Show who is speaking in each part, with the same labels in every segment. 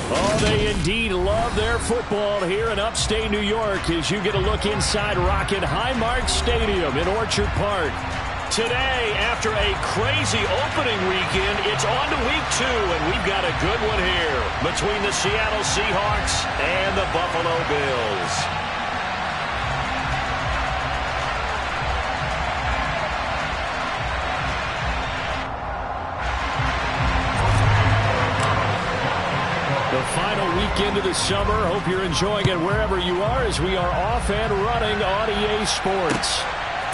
Speaker 1: Oh, they indeed love their football here in upstate New York as you get a look inside Rocket Highmark Stadium in Orchard Park. Today, after a crazy opening weekend, it's on to week 2, and we've got a good one here between the Seattle Seahawks and the Buffalo Bills. The final weekend of the summer. Hope you're enjoying it wherever you are as we are off and running on EA Sports.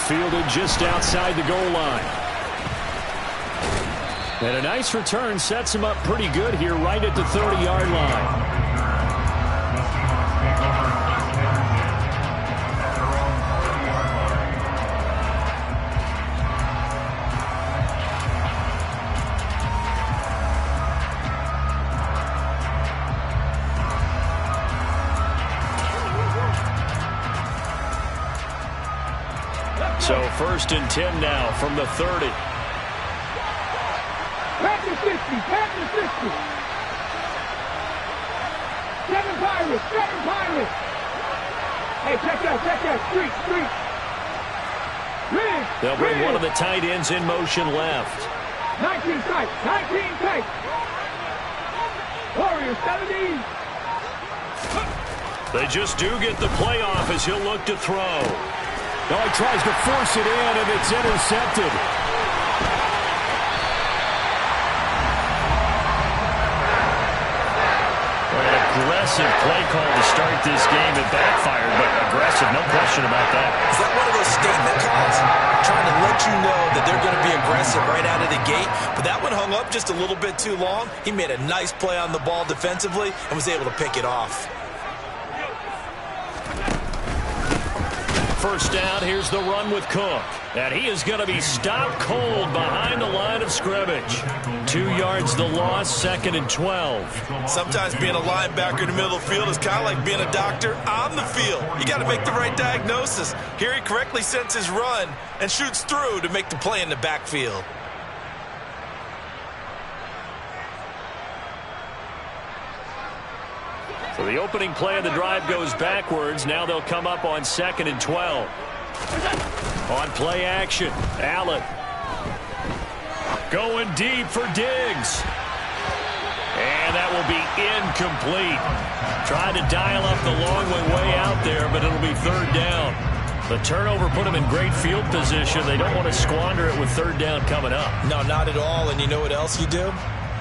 Speaker 1: Fielded just outside the goal line. And a nice return sets him up pretty good here right at the 30-yard line. So 1st and 10 now from the 30.
Speaker 2: Back to 60, back to 60. 7 Pirates, 7 Pirates. Hey, check that, street. Ridge,
Speaker 1: They'll bring one of the tight ends in motion left.
Speaker 2: 19 tight, Warriors, 70.
Speaker 1: They just do get the play off as he'll look to throw.
Speaker 3: Oh, he tries to force it in, and it's intercepted.
Speaker 1: An aggressive play call to start this game. It backfired, but aggressive, no question about that.
Speaker 4: Is that one of those statement calls? Trying to let you know that they're going to be aggressive right out of the gate, but that one hung up just a little bit too long. He made a nice play on the ball defensively and was able to pick it off.
Speaker 1: First down, here's the run with Cook. And he is going to be stopped cold behind the line of scrimmage. 2 yards the loss, 2nd and 12.
Speaker 4: Sometimes being a linebacker in the middle of the field is kind of like being a doctor on the field. You got to make the right diagnosis. Here he correctly sends his run and shoots through to make the play in the backfield.
Speaker 1: So the opening play of the drive goes backwards. Now they'll come up on 2nd and 12. On play action, Allen. Going deep for Diggs. And that will be incomplete. Tried to dial up the long way out there, but it'll be 3rd down. The turnover put them in great field position. They don't want to squander it with 3rd down coming up.
Speaker 4: No, not at all. And you know what else you do?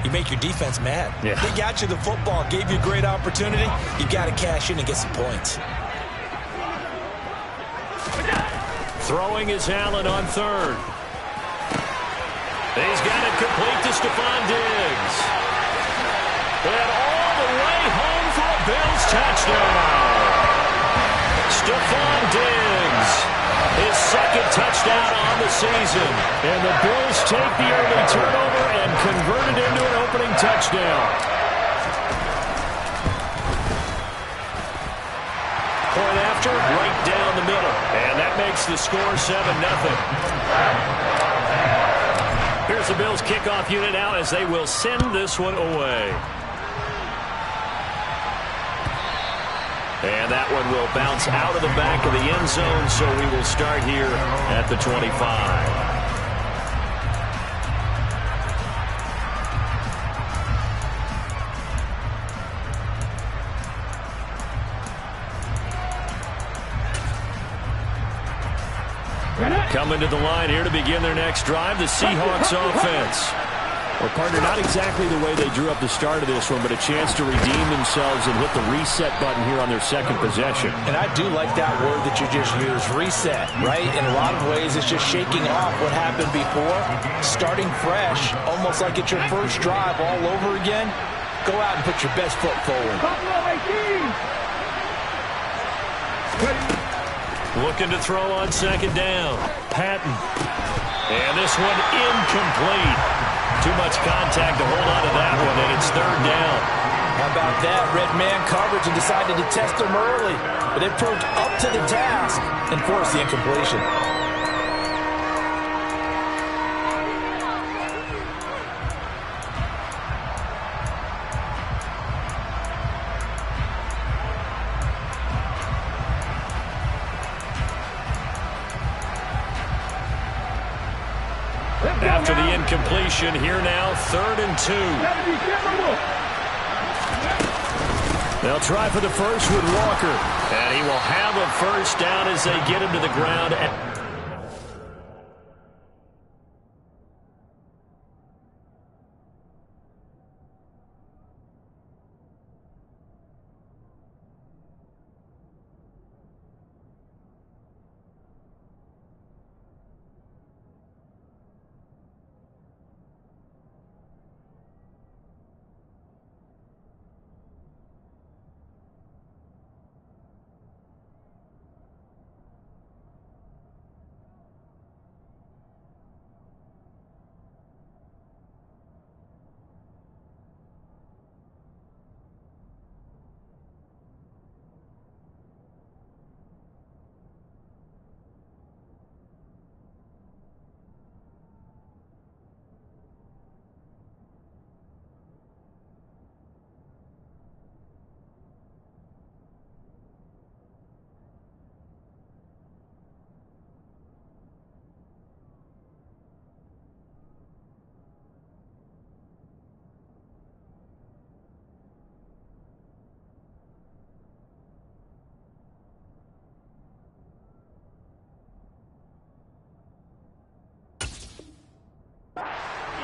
Speaker 4: You make your defense mad.
Speaker 1: Yeah.
Speaker 4: They got you the football, gave you a great opportunity. You got to cash in and get some points.
Speaker 1: Throwing is Allen on 3rd. He's got it complete to Stephon Diggs. And all the way home for a Bills touchdown. Stephon Diggs, his 2nd touchdown on the season. And the Bills take the early turnover and convert it into an opening touchdown. Point after, right down the middle. And that makes the score 7-0. Here's the Bills kickoff unit now as they will send this one away. And that one will bounce out of the back of the end zone, so we will start here at the 25. Coming to the line here to begin their next drive, the Seahawks offense. Well, partner, not exactly the way they drew up the start of this one, but a chance to redeem themselves and hit the reset button here on their 2nd possession.
Speaker 5: And I do like that word that you just used, reset, right? In a lot of ways, it's just shaking off what happened before, starting fresh, almost like it's your first drive all over again. Go out and put your best foot forward.
Speaker 1: Looking to throw on 2nd down. Patton. And this one incomplete. Too much contact to hold on to that one, and it's 3rd down.
Speaker 5: How about that? Red man coverage and decided to test him early. But they proved up to the task and forced the incompletion.
Speaker 1: after the incompletion. Here now, 3rd and 2. They'll try for the first with Walker. And he will have a first down as they get him to the ground.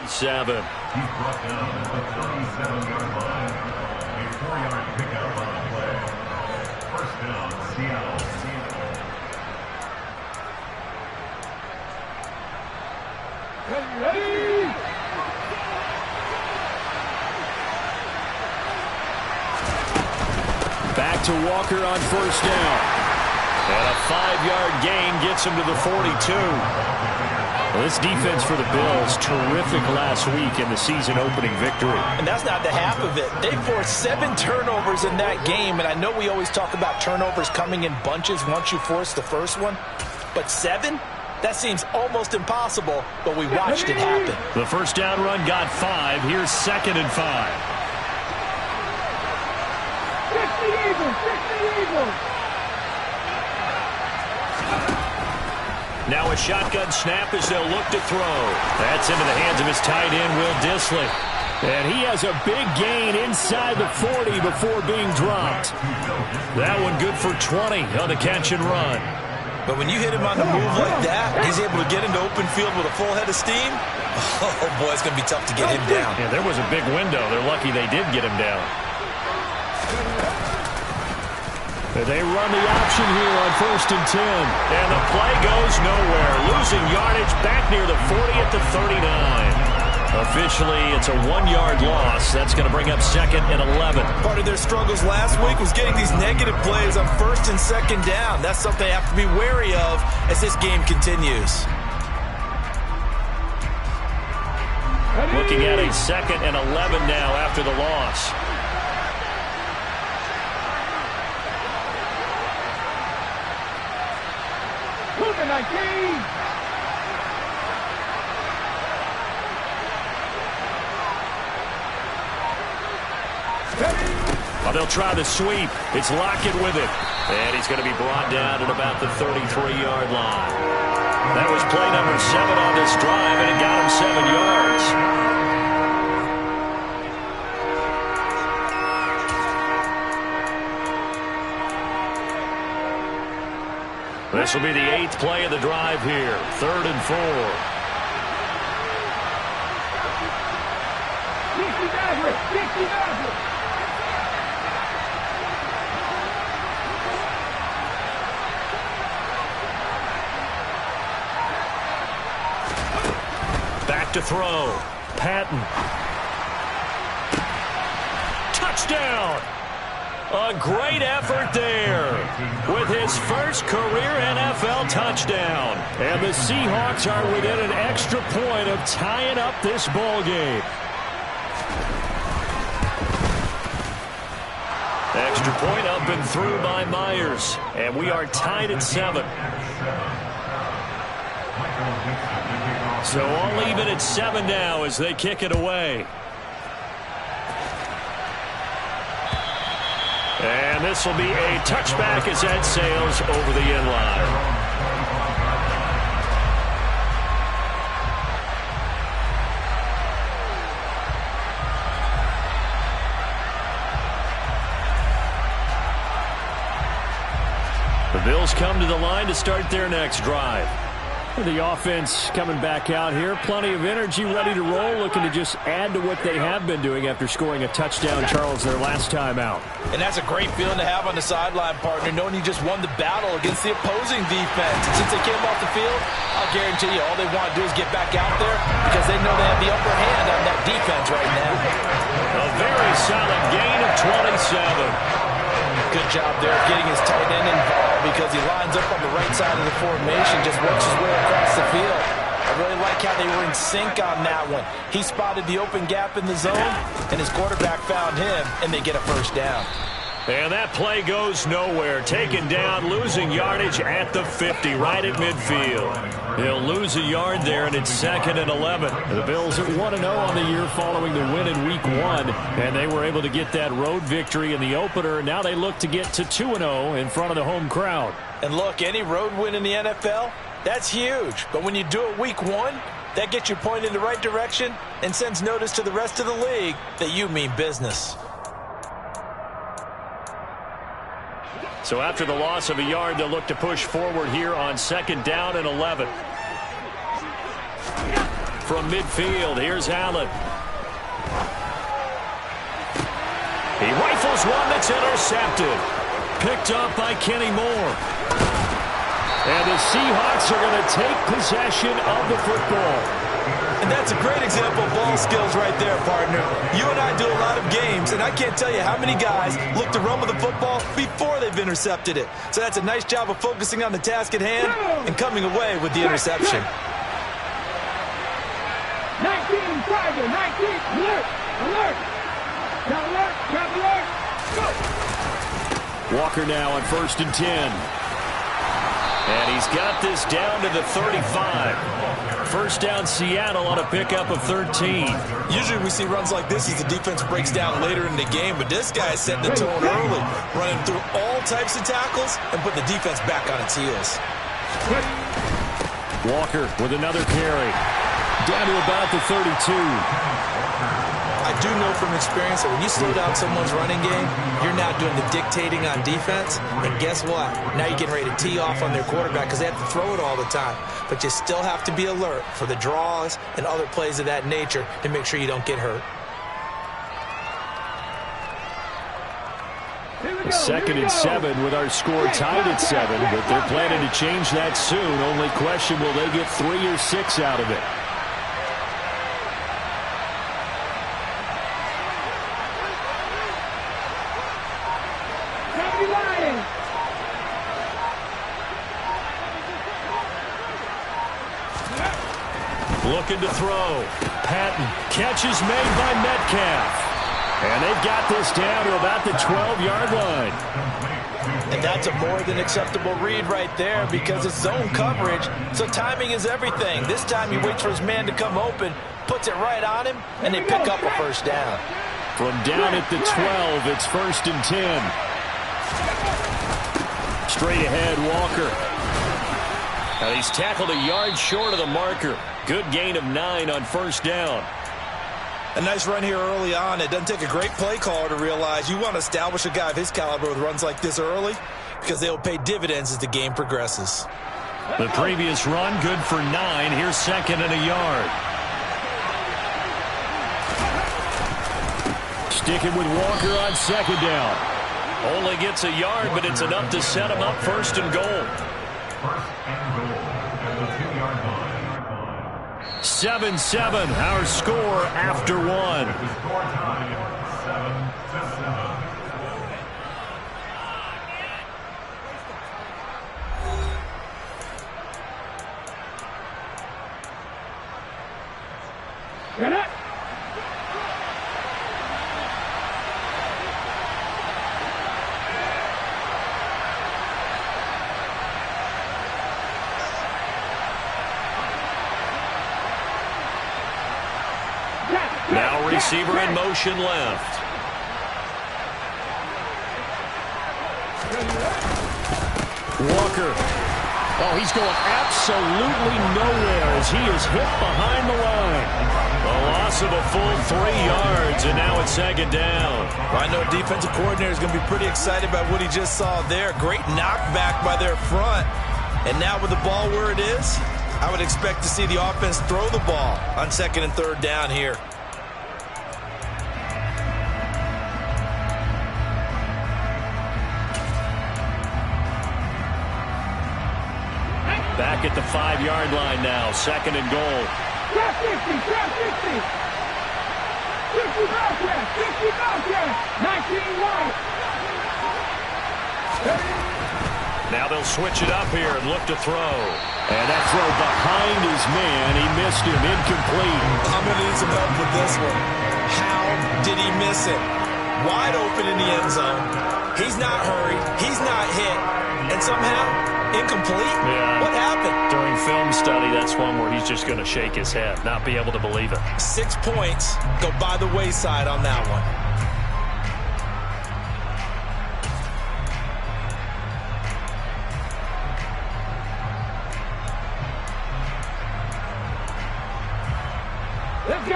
Speaker 1: Seven.
Speaker 6: He's brought down at the 37-yard line. A 4-yard pickup on the play. First down, Seattle.
Speaker 2: Ready?
Speaker 1: Back to Walker on first down. And a 5-yard gain gets him to the 42. Well, this defense for the Bills, terrific last week in the season-opening victory.
Speaker 5: And that's not the half of it. They forced 7 turnovers in that game, and I know we always talk about turnovers coming in bunches once you force the first one, but 7? That seems almost impossible, but we watched it happen.
Speaker 1: The first down run got 5. Here's 2nd and 5.
Speaker 2: 60 Eagles, 60 Eagles.
Speaker 1: Now a shotgun snap as they'll look to throw. That's into the hands of his tight end, Will Dissly. And he has a big gain inside the 40 before being dropped. That one good for 20 on the catch and run.
Speaker 4: But when you hit him on the move like that, he's able to get into open field with a full head of steam. Oh, boy, it's going to be tough to get him down.
Speaker 1: Yeah, there was a big window. They're lucky they did get him down. They run the option here on 1st and 10. And the play goes nowhere. Losing yardage back near the 40 at the 39. Officially, it's a 1-yard loss. That's going to bring up 2nd and 11.
Speaker 4: Part of their struggles last week was getting these negative plays on 1st and 2nd down. That's something they have to be wary of as this game continues.
Speaker 1: Looking at a 2nd and 11 now after the loss.
Speaker 2: Cougar 19.
Speaker 1: Well, they'll try the sweep. It's Lockett with it. And he's going to be brought down at about the 33-yard line. That was play number 7 on this drive, and it got him 7 yards. This will be the 8th play of the drive here. 3rd and 4.
Speaker 2: 60 Maverick, 60 Maverick.
Speaker 1: Back to throw. Patton. Touchdown! A great effort there with his first career NFL touchdown. And the Seahawks are within an extra point of tying up this ball game. Extra point up and through by Myers. And we are tied at 7. So all even at 7 now as they kick it away. And this will be a touchback as that sails over the end line. The Bills come to the line to start their next drive. The offense coming back out here. Plenty of energy, ready to roll, looking to just add to what they have been doing after scoring a touchdown, Charles, their last time out.
Speaker 5: And that's a great feeling to have on the sideline, partner, knowing you just won the battle against the opposing defense. And since they came off the field, I'll guarantee you all they want to do is get back out there because they know they have the upper hand on that defense right now.
Speaker 1: A very solid gain of 27.
Speaker 5: Good job there getting his tight end involved because he lines up on the right side of the formation, just works his way across the field. I really like how they were in sync on that one. He spotted the open gap in the zone, and his quarterback found him, and they get a first down.
Speaker 1: And that play goes nowhere. Taken down, losing yardage at the 50, right at midfield. They'll lose a yard there, and it's 2nd and 11. The Bills are 1-0 on the year following the win in Week 1, and they were able to get that road victory in the opener. Now they look to get to 2-0 in front of the home crowd.
Speaker 5: And look, any road win in the NFL, that's huge. But when you do it Week 1, that gets you pointed in the right direction and sends notice to the rest of the league that you mean business.
Speaker 1: So after the loss of a yard, they'll look to push forward here on 2nd down and 11. From midfield, here's Allen. He rifles one that's intercepted. Picked up by Kenny Moore. And the Seahawks are going to take possession of the football.
Speaker 4: And that's a great example of ball skills right there, partner. You and I do a lot of games, and I can't tell you how many guys look to run with the football before they've intercepted it. So that's a nice job of focusing on the task at hand and coming away with the interception.
Speaker 2: 19, Tiger, 19, alert, alert. Got alert, got alert, go.
Speaker 1: Walker now on 1st and 10. And he's got this down to the 35. First down Seattle on a pickup of 13.
Speaker 4: Usually we see runs like this as the defense breaks down later in the game, but this guy is setting the tone early, running through all types of tackles and putting the defense back on its heels.
Speaker 1: Walker with another carry. Down to about the 32.
Speaker 4: I do know from experience that when you slow down someone's running game, you're now doing the dictating on defense. And guess what? Now you're getting ready to tee off on their quarterback because they have to throw it all the time. But you still have to be alert for the draws and other plays of that nature to make sure you don't get hurt.
Speaker 1: 2nd and 7 with our score tied at 7, but they're planning to change that soon. Only question, will they get 3 or 6 out of it? Looking to throw. Patton. Catch is made by Metcalf. And they've got this down to about the 12-yard line.
Speaker 5: And that's a more than acceptable read right there because it's zone coverage, so timing is everything. This time he waits for his man to come open, puts it right on him, and they pick up a first down.
Speaker 1: From down at the 12, it's 1st and 10. Straight ahead, Walker. Now he's tackled a yard short of the marker. Good gain of 9 on 1st down.
Speaker 4: A nice run here early on. It doesn't take a great play caller to realize you want to establish a guy of his caliber with runs like this early because they'll pay dividends as the game progresses.
Speaker 1: The previous run, good for 9. Here's 2nd and a yard. Sticking with Walker on 2nd down. Only gets a yard, but it's enough to set him up 1st and goal.
Speaker 6: 1st and goal at the 2-yard line.
Speaker 1: 7-7, our score after 1.
Speaker 6: The score time, 7-7.
Speaker 2: Get it.
Speaker 1: Now receiver in motion left. Walker. Oh, he's going absolutely nowhere as he is hit behind the line. A loss of a full 3 yards. yards, and now it's second down.
Speaker 4: Well, I know a defensive coordinator is going to be pretty excited about what he just saw there. Great knockback by their front. And now with the ball where it is, I would expect to see the offense throw the ball on second and third down here.
Speaker 1: Back at the 5-yard line now, second and goal.
Speaker 2: Grab 50, grab 50. 50 Bobcats, 50 Bobcats. 19 wide.
Speaker 1: Now they'll switch it up here and look to throw. And that throw behind his man, he missed him, incomplete.
Speaker 4: I'm going to need some help with this one. How did he miss it? Wide open in the end zone. He's not hurried. He's not hit. And somehow, incomplete?
Speaker 1: Yeah.
Speaker 4: What happened?
Speaker 1: During film study, that's one where he's just going to shake his head, not be able to believe it.
Speaker 4: 6 points go by the wayside on that one.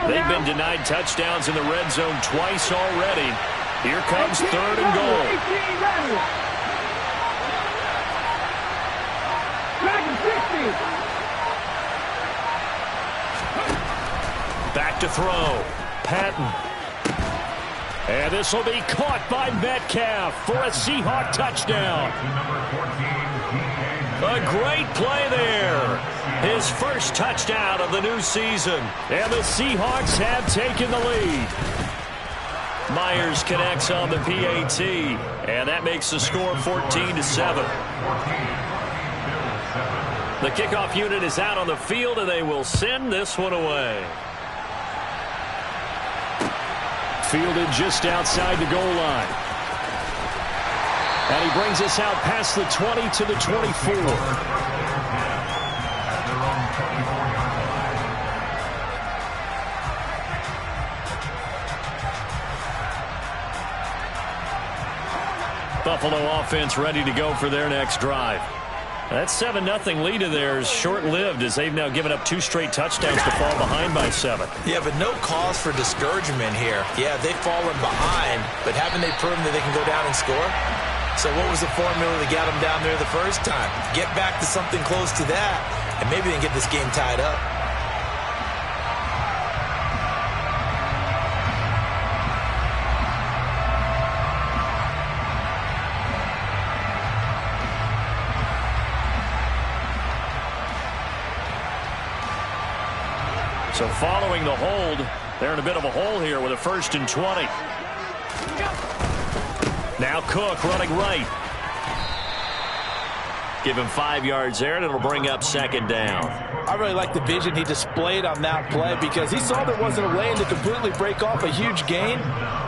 Speaker 1: They've been denied touchdowns in the red zone twice already. Here comes third and goal. Back to throw. Patton. And this will be caught by Metcalf for a Seahawk touchdown. A great play there. His first touchdown of the new season. And the Seahawks have taken the lead. Myers connects on the PAT. And that makes the score 14-7. The kickoff unit is out on the field, and they will send this one away. Fielded just outside the goal line. And he brings us out past the 20 to the 24. Buffalo offense ready to go for their next drive. That 7-0 lead of theirs short-lived as they've now given up 2 straight touchdowns to fall behind by 7.
Speaker 4: Yeah, but no cause for discouragement here. Yeah, they've fallen behind, but haven't they proven that they can go down and score? So what was the formula that got them down there the first time? Get back to something close to that, and maybe they can get this game tied up.
Speaker 1: So following the hold, they're in a bit of a hole here with a 1st and 20. Now Cook running right. Give him 5 yards there, and it'll bring up second down.
Speaker 5: I really like the vision he displayed on that play because he saw there wasn't a lane to completely break off a huge gain.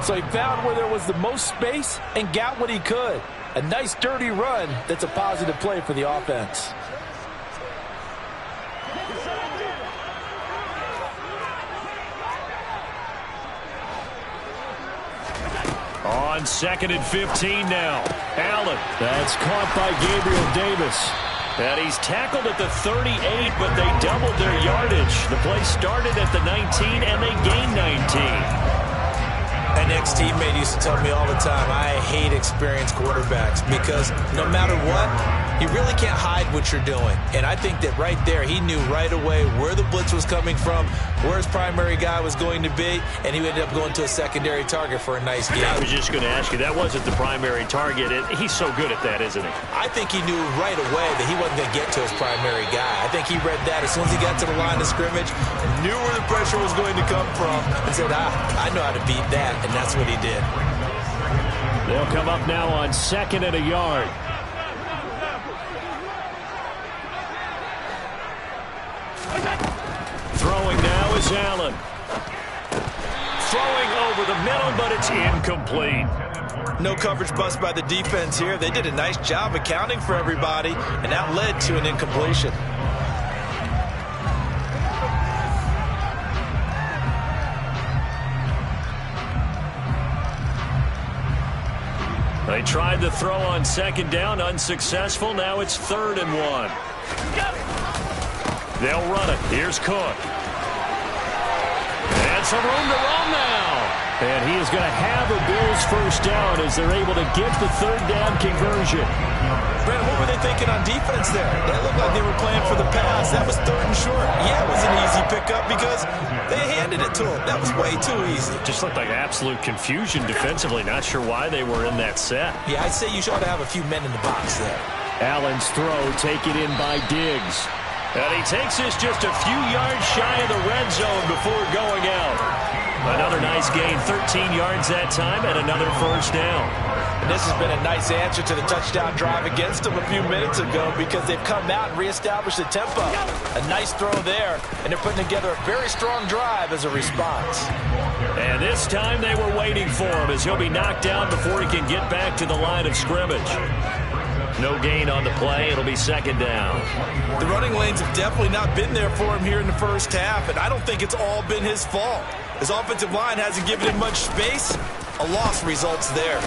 Speaker 5: So he found where there was the most space and got what he could. A nice dirty run that's a positive play for the offense.
Speaker 1: On 2nd and 15 now. Allen. That's caught by Gabriel Davis. And he's tackled at the 38, but they doubled their yardage. The play started at the 19, and they gained 19.
Speaker 4: An ex-teammate used to tell me all the time, I hate experienced quarterbacks because no matter what, you really can't hide what you're doing. And I think that right there, he knew right away where the blitz was coming from, where his primary guy was going to be, and he ended up going to a secondary target for a nice game.
Speaker 1: I was just going to ask you, that wasn't the primary target. He's so good at that, isn't he?
Speaker 4: I think he knew right away that he wasn't going to get to his primary guy. I think he read that as soon as he got to the line of scrimmage, knew where the pressure was going to come from, and said, I know how to beat that, and that's what he did.
Speaker 1: They'll come up now on 2nd and a yard. Throwing now is Allen. Throwing over the middle, but it's incomplete.
Speaker 4: No coverage bust by the defense here. They did a nice job accounting for everybody, and that led to an incompletion.
Speaker 1: They tried to throw on 2nd down, unsuccessful. Now it's 3rd and 1. They'll run it. Here's Cook. And some room to run now. And he is going to have a Bills first down as they're able to get the third down conversion.
Speaker 4: Brandon, what were they thinking on defense there? They looked like they were playing for the pass. That was third and short. Yeah, it was an easy pickup because they handed it to him. That was way too easy.
Speaker 1: Just looked like absolute confusion defensively. Not sure why they were in that set.
Speaker 4: Yeah, I'd say you should have a few men in the box there.
Speaker 1: Allen's throw taken in by Diggs. And he takes this just a few yards shy of the red zone before going out. Another nice gain, 13 yards that time, and another first down.
Speaker 5: And this has been a nice answer to the touchdown drive against them a few minutes ago because they've come out and reestablished the tempo. A nice throw there, and they're putting together a very strong drive as a response.
Speaker 1: And this time they were waiting for him as he'll be knocked down before he can get back to the line of scrimmage. No gain on the play. It'll be second down.
Speaker 4: The running lanes have definitely not been there for him here in the first half, and I don't think it's all been his fault. His offensive line hasn't given him much space. A loss results there.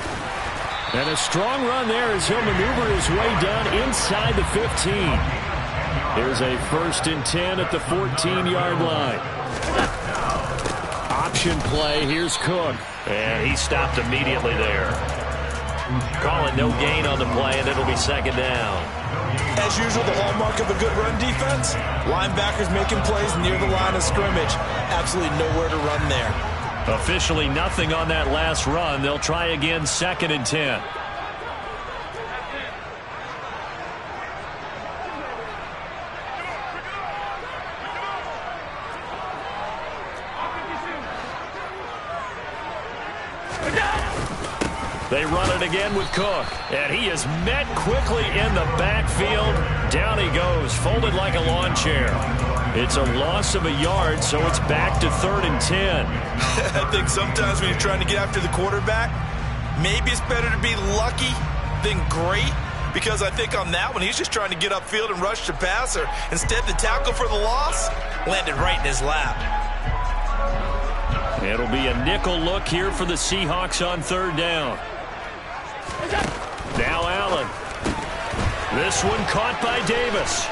Speaker 1: And a strong run there as he'll maneuver his way down inside the 15. Here's a 1st and 10 at the 14-yard line. Option play. Here's Cook. And he stopped immediately there. Calling no gain on the play, and it'll be second down.
Speaker 4: As usual, the hallmark of a good run defense, linebackers making plays near the line of scrimmage. Absolutely nowhere to run there.
Speaker 1: Officially nothing on that last run. They'll try again, 2nd and 10. They run it again with Cook, and he is met quickly in the backfield. Down he goes, folded like a lawn chair. It's a loss of a yard, so it's back to 3rd and 10.
Speaker 4: I think sometimes when you're trying to get after the quarterback, maybe it's better to be lucky than great, because I think on that one, he's just trying to get upfield and rush the passer. Instead, the tackle for the loss landed right in his lap.
Speaker 1: It'll be a nickel look here for the Seahawks on 3rd down. Now Allen. This one caught by Davis.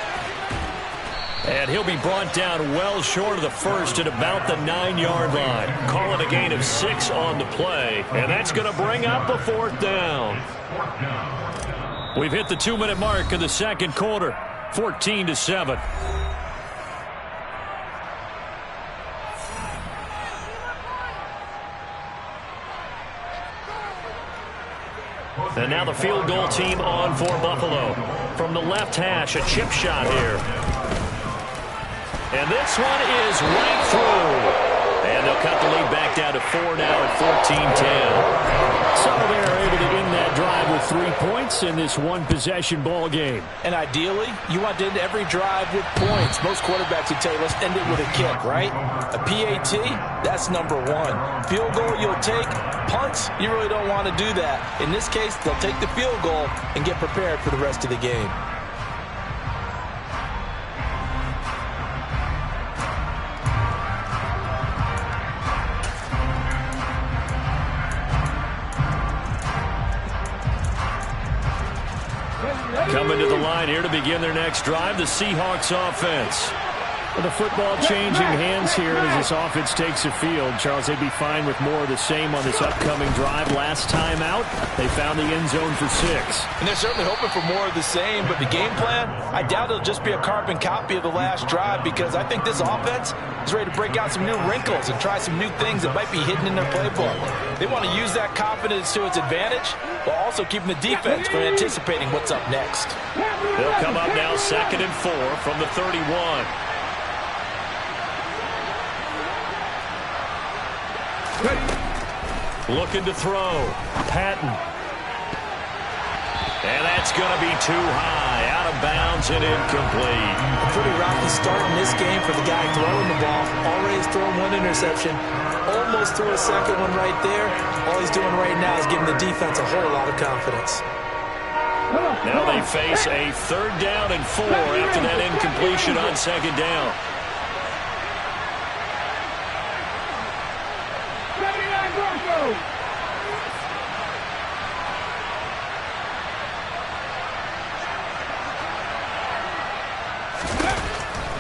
Speaker 1: And he'll be brought down well short of the first at about the 9-yard line. Call it a gain of 6 on the play. And that's going to bring up a 4th down. We've hit the 2-minute mark of the second quarter. 14-7. And now the field goal team on for Buffalo. From the left hash, a chip shot here. And this one is right through. And they'll cut the lead back down to 4 now at 14-10. So they're able to end that drive with 3 points in this one-possession ball game.
Speaker 5: And ideally, you want to end every drive with points. Most quarterbacks would tell you, let's end it with a kick, right? A PAT, that's number 1. Field goal, you'll take. Punts, you really don't want to do that. In this case, they'll take the field goal and get prepared for the rest of the game.
Speaker 1: Coming to the line here to begin their next drive, the Seahawks offense. The football changing hands here as this offense takes the field. Charles, they'd be fine with more of the same on this upcoming drive. Last time out, they found the end zone for 6.
Speaker 5: And they're certainly hoping for more of the same, but the game plan, I doubt it'll just be a carbon copy of the last drive because I think this offense is ready to break out some new wrinkles and try some new things that might be hidden in their playbook. They want to use that confidence to its advantage while also keeping the defense from anticipating what's up next.
Speaker 1: They'll come up now 2nd and 4 from the 31. Looking to throw. Patton. And that's going to be too high. Out of bounds and incomplete.
Speaker 5: A pretty rocky start in this game for the guy throwing the ball. Already has thrown 1 interception. Almost threw a second one right there. All he's doing right now is giving the defense a whole lot of confidence.
Speaker 1: Now they face a 3rd down and 4 after that incompletion on 2nd down.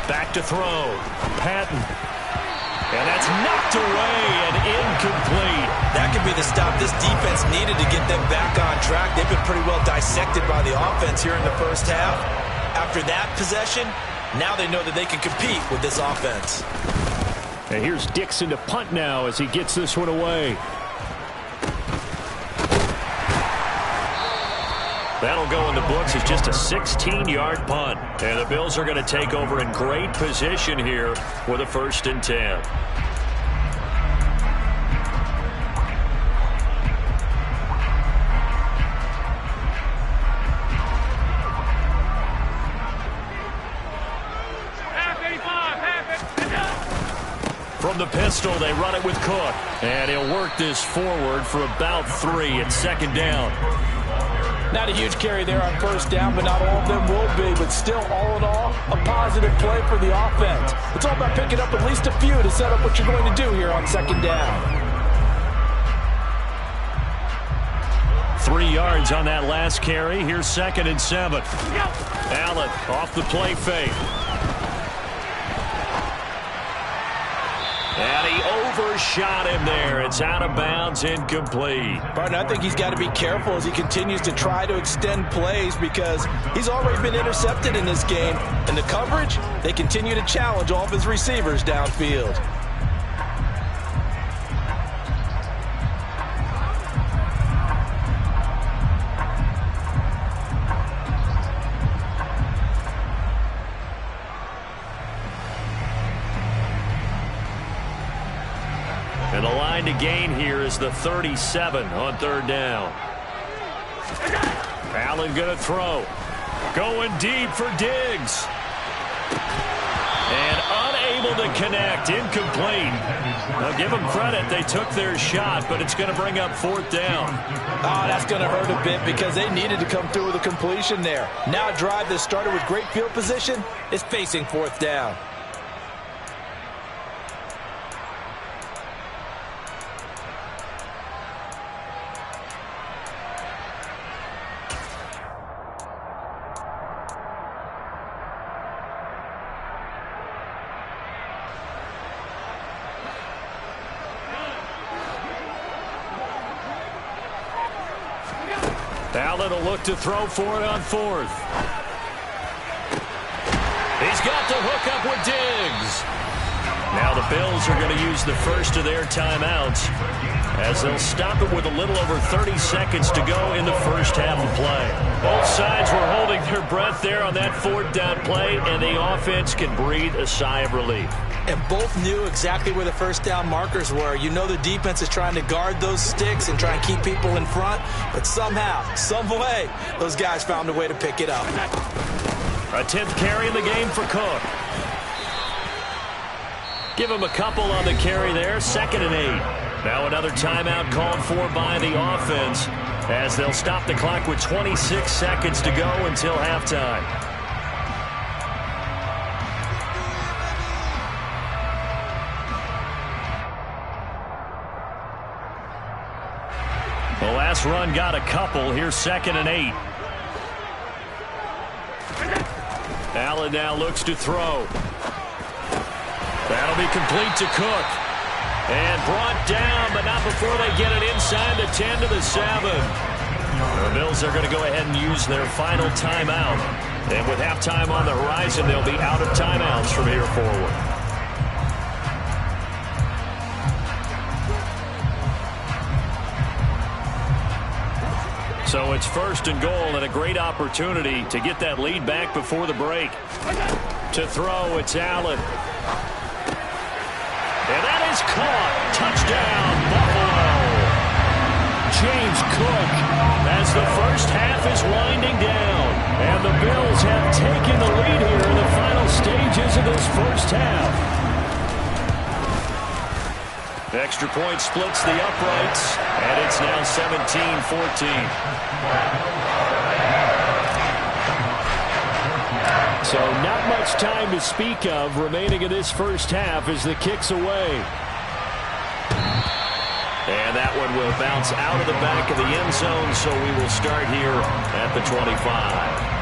Speaker 1: Back to throw. Patton. And that's knocked away and incomplete.
Speaker 4: the stop this defense needed to get them back on track. They've been pretty well dissected by the offense here in the first half. After that possession, now they know that they can compete with this offense.
Speaker 1: And here's Dixon to punt now as he gets this one away. That'll go in the books as just a 16-yard punt. And the Bills are going to take over in great position here with a 1st and 10. From the pistol, they run it with Cook. And he'll work this forward for about 3 at 2nd down.
Speaker 5: Not a huge carry there on 1st down, but not all of them will be. But still, all in all, a positive play for the offense. It's all about picking up at least a few to set up what you're going to do here on 2nd down.
Speaker 1: 3 yards on that last carry. Here's 2nd and 7. Allen off the play fake. And he overshot him there. It's out of bounds, incomplete.
Speaker 5: Barton, I think he's got to be careful as he continues to try to extend plays because he's already been intercepted in this game. And the coverage, they continue to challenge all of his receivers downfield.
Speaker 1: And the line to gain here is the 37 on 3rd down. Allen going to throw. Going deep for Diggs. And unable to connect. Incomplete. Now give them credit. They took their shot, but it's going to bring up 4th down.
Speaker 5: Oh, that's going to hurt a bit because they needed to come through with a completion there. Now a drive that started with great field position is facing 4th down.
Speaker 1: Allen will look to throw for it on 4th. He's got the hook up with Diggs. Now the Bills are going to use the first of their timeouts as they'll stop it with a little over 30 seconds to go in the first half of play. Both sides were holding their breath there on that 4th down play, and the offense can breathe a sigh of relief.
Speaker 4: And both knew exactly where the 1st down markers were. You know the defense is trying to guard those sticks and try and keep people in front, but somehow, some way, those guys found a way to pick it up.
Speaker 1: A 10th carry in the game for Cook. Give him a couple on the carry there, 2nd and 8. Now another timeout called for by the offense as they'll stop the clock with 26 seconds to go until halftime. The last run got a couple. Here's 2nd and 8. Allen now looks to throw. That'll be complete to Cook. And brought down, but not before they get it inside the 10 to the 7. The Bills are going to go ahead and use their final timeout. And with halftime on the horizon, they'll be out of timeouts from here forward. So it's 1st and goal and a great opportunity to get that lead back before the break. To throw, it's Allen. And that is caught. Touchdown, Buffalo. James Cook as the first half is winding down. And the Bills have taken the lead here in the final stages of this first half. The extra point splits the uprights, and it's now 17-14. So not much time to speak of remaining in this first half as the kick's away. And that one will bounce out of the back of the end zone, so we will start here at the 25.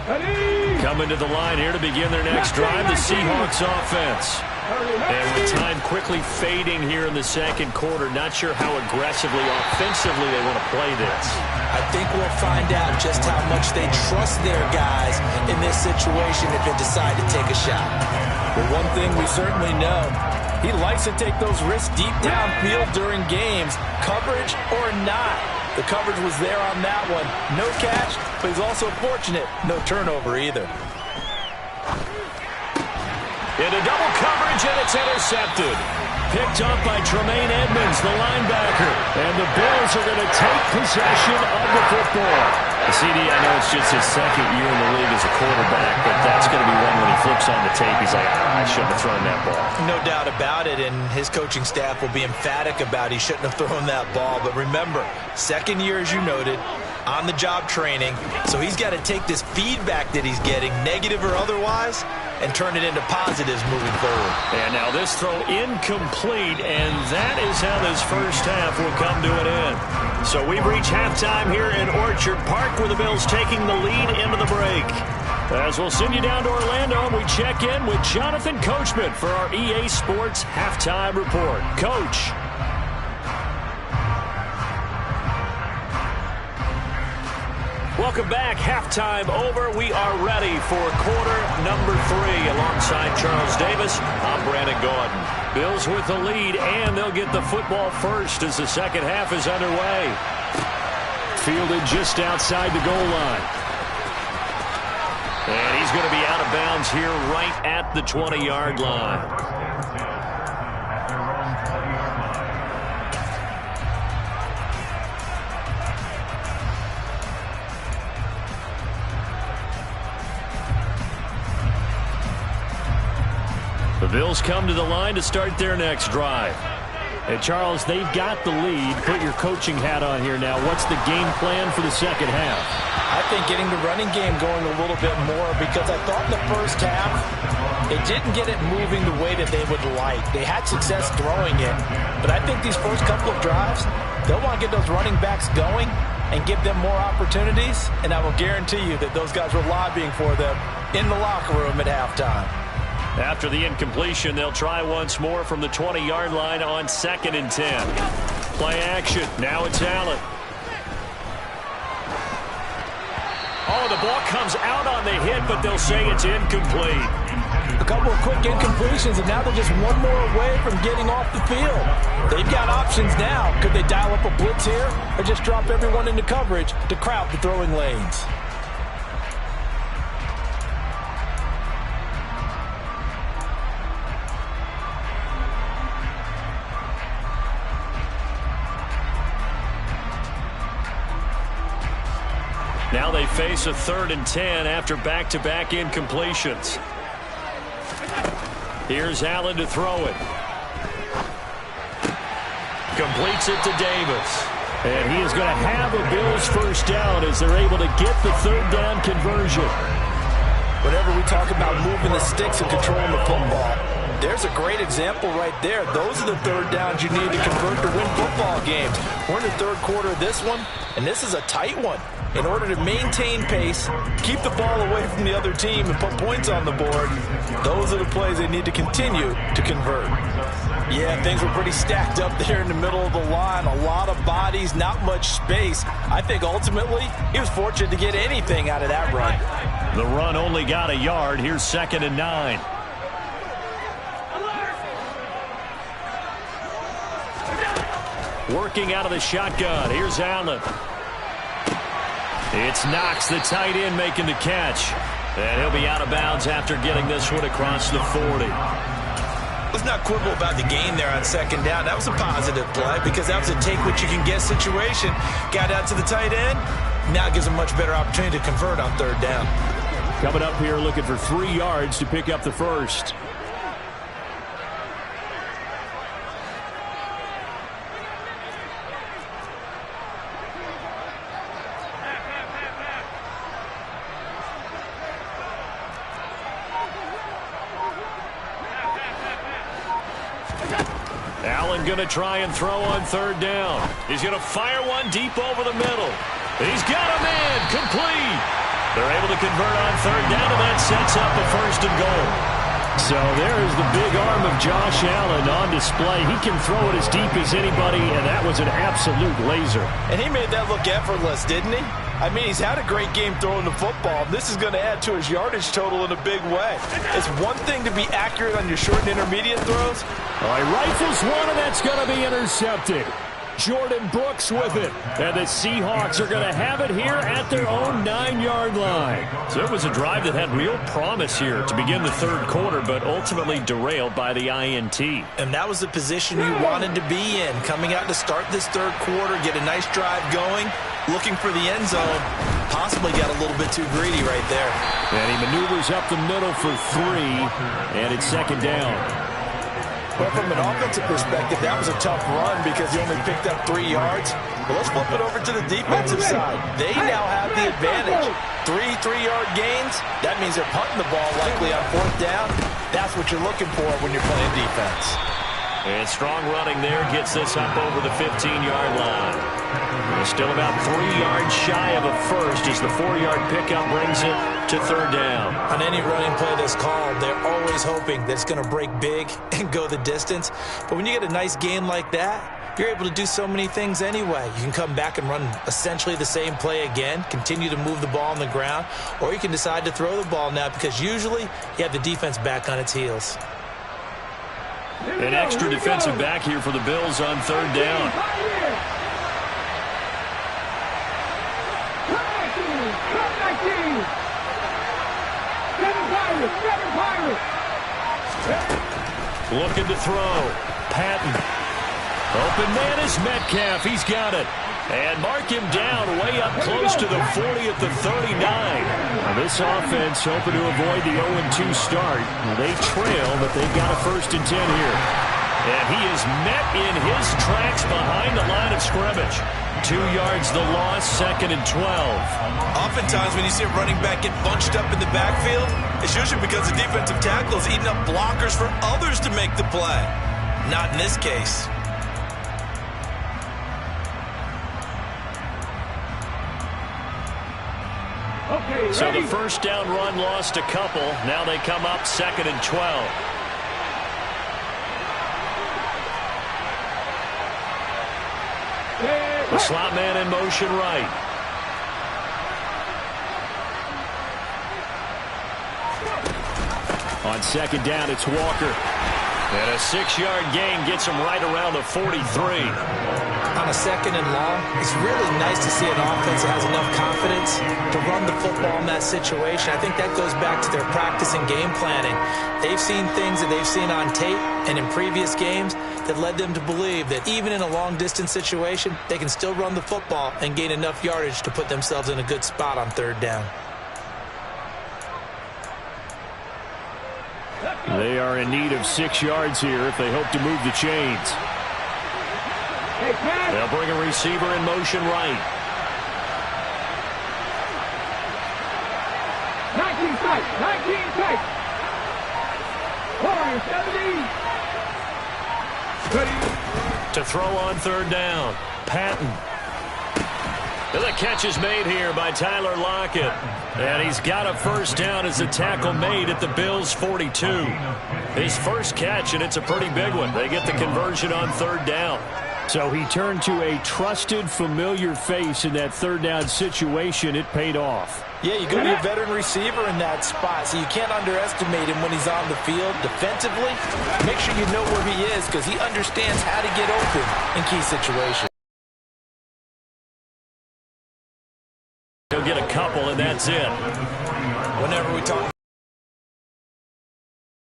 Speaker 1: Coming to the line here to begin their next drive, the Seahawks offense. And with time quickly fading here in the second quarter, not sure how aggressively, offensively they want to play this.
Speaker 5: I think we'll find out just how much they trust their guys in this situation if they decide to take a shot. But one thing we certainly know, he likes to take those risks deep downfield during games, coverage or not. The coverage was there on that one. No catch, but he's also fortunate. No turnover either.
Speaker 1: Into double coverage, and it's intercepted. Picked up by Tremaine Edmonds, the linebacker. And the Bills are going to take possession of the football. CD, I know it's just his second year in the league as a quarterback, but that's going to be one when he flips on the tape. He's like, I shouldn't have thrown that ball.
Speaker 5: No doubt about it, and his coaching staff will be emphatic about he shouldn't have thrown that ball. But remember, second year, as you noted, on-the-job training, so he's got to take this feedback that he's getting, negative or otherwise, and turn it into positives moving forward.
Speaker 1: And now this throw incomplete, and that is how this first half will come to an end. So we've reached halftime here in Orchard Park, where the Bills taking the lead into the break. As we'll send you down to Orlando, and we check in with Jonathan Coachman for our EA Sports Halftime Report. Coach. Welcome back. Halftime over. We are ready for quarter number 3. Alongside Charles Davis, I'm Brandon Gaudin. Bills with the lead, and they'll get the football first as the second half is underway. Fielded just outside the goal line. And he's going to be out of bounds here right at the 20-yard line. The Bills come to the line to start their next drive. And Charles, they've got the lead. Put your coaching hat on here now. What's the game plan for the second half?
Speaker 5: I think getting the running game going a little bit more, because I thought in the first half it didn't get it moving the way that they would like. They had success throwing it, but I think these first couple of drives, they'll want to get those running backs going and give them more opportunities, and I will guarantee you that those guys were lobbying for them in the locker room at halftime.
Speaker 1: After the incompletion, they'll try once more from the 20-yard line on 2nd and 10. Play action. Now it's Allen. Oh, the ball comes out on the hit, but they'll say it's incomplete.
Speaker 5: A couple of quick incompletions, and now they're just one more away from getting off the field. They've got options now. Could they dial up a blitz here, or just drop everyone into coverage to crowd the throwing lanes?
Speaker 1: Now they face a 3rd and 10 after back-to-back incompletions. Here's Allen to throw it. Completes it to Davis. And he is going to have a Bills first down as they're able to get the 3rd down conversion.
Speaker 5: Whenever we talk about moving the sticks and controlling the football, there's a great example right there. Those are the 3rd downs you need to convert to win football games. We're in the 3rd quarter of this one, and this is a tight one. In order to maintain pace, keep the ball away from the other team, and put points on the board, those are the plays they need to continue to convert. Yeah, things were pretty stacked up there in the middle of the line. A lot of bodies, not much space. I think ultimately he was fortunate to get anything out of that run.
Speaker 1: The run only got a yard. Here's 2nd and 9. Working out of the shotgun. Here's Allen. It's Knox, the tight end, making the catch. And he'll be out of bounds after getting this one across the 40.
Speaker 4: Let's not quibble about the gain there on 2nd down. That was a positive play because that was a take-what-you-can-get situation. Got out to the tight end. Now it gives a much better opportunity to convert on 3rd down.
Speaker 1: Coming up here looking for 3 yards to pick up the first. Allen going to try and throw on 3rd down. He's going to fire one deep over the middle. He's got a man complete. They're able to convert on third down, and that sets up a 1st and goal. So there's the big arm of Josh Allen on display. He can throw it as deep as anybody, and that was an absolute laser.
Speaker 5: And he made that look effortless, didn't he? I mean, he's had a great game throwing the football. This is going to add to his yardage total in a big way. It's one thing to be accurate on your short and intermediate throws.
Speaker 3: All right, rifles one, and that's going to be intercepted. Jordan Brooks with it.
Speaker 1: And the Seahawks are going to have it here at their own 9-yard line. So it was a drive that had real promise here to begin the 3rd quarter, but ultimately derailed by the INT.
Speaker 5: And that was the position you wanted to be in. Coming out to start this 3rd quarter, get a nice drive going, looking for the end zone. Possibly got a little bit too greedy right there.
Speaker 1: And he maneuvers up the middle for 3, and it's 2nd down.
Speaker 5: But from an offensive perspective, that was a tough run because he only picked up 3 yards. But let's flip it over to the defensive side. They now have the advantage. 3 3-yard gains. That means they're punting the ball likely on 4th down. That's what you're looking for when you're playing defense.
Speaker 1: And strong running there gets this up over the 15-yard line. They're still about 3 yards shy of a first as the 4-yard pickup brings it to 3rd down.
Speaker 5: On any running play that's called, they're always hoping that it's going to break big and go the distance. But when you get a nice gain like that, you're able to do so many things anyway. You can come back and run essentially the same play again, continue to move the ball on the ground, or you can decide to throw the ball now because usually you have the defense back on its heels.
Speaker 1: An extra defensive back here for the Bills on 3rd down. Looking to throw. Patton. Open man is Metcalf. He's got it. And mark him down way up close to the 40 at the 39. Now this offense hoping to avoid the 0-2 start. They trail, but they've got a 1st and 10 here. And he is met in his tracks behind the line of scrimmage. 2 yards the loss, 2nd and 12.
Speaker 4: Oftentimes when you see a running back get bunched up in the backfield, it's usually because the defensive tackle is eating up blockers for others to make the play. Not in this case.
Speaker 2: Okay,
Speaker 1: so the 1st down run lost a couple. Now they come up 2nd and 12. The slot man in motion right. On 2nd down, it's Walker. And a 6-yard gain gets him right around the 43.
Speaker 5: On a 2nd and long, it's really nice to see an offense that has enough confidence to run the football in that situation. I think that goes back to their practice and game planning. They've seen things that they've seen on tape and in previous games that led them to believe that even in a long-distance situation, they can still run the football and gain enough yardage to put themselves in a good spot on 3rd down.
Speaker 1: They are in need of 6 yards here if they hope to move the chains. They'll bring a receiver in motion right.
Speaker 2: 19 tight, 19 tight. 70.
Speaker 1: To throw on 3rd down. Patton. And the catch is made here by Tyler Lockett. And he's got a 1st down as the tackle made at the Bills' 42. His first catch, and it's a pretty big one. They get the conversion on 3rd down.
Speaker 3: So he turned to a trusted, familiar face in that 3rd down situation. It paid off.
Speaker 5: Yeah, you got to be a veteran receiver in that spot, so you can't underestimate him when he's on the field defensively. Make sure you know where he is because he understands how to get open in key situations.
Speaker 1: He'll get a couple, and that's it.
Speaker 5: Whenever we talk,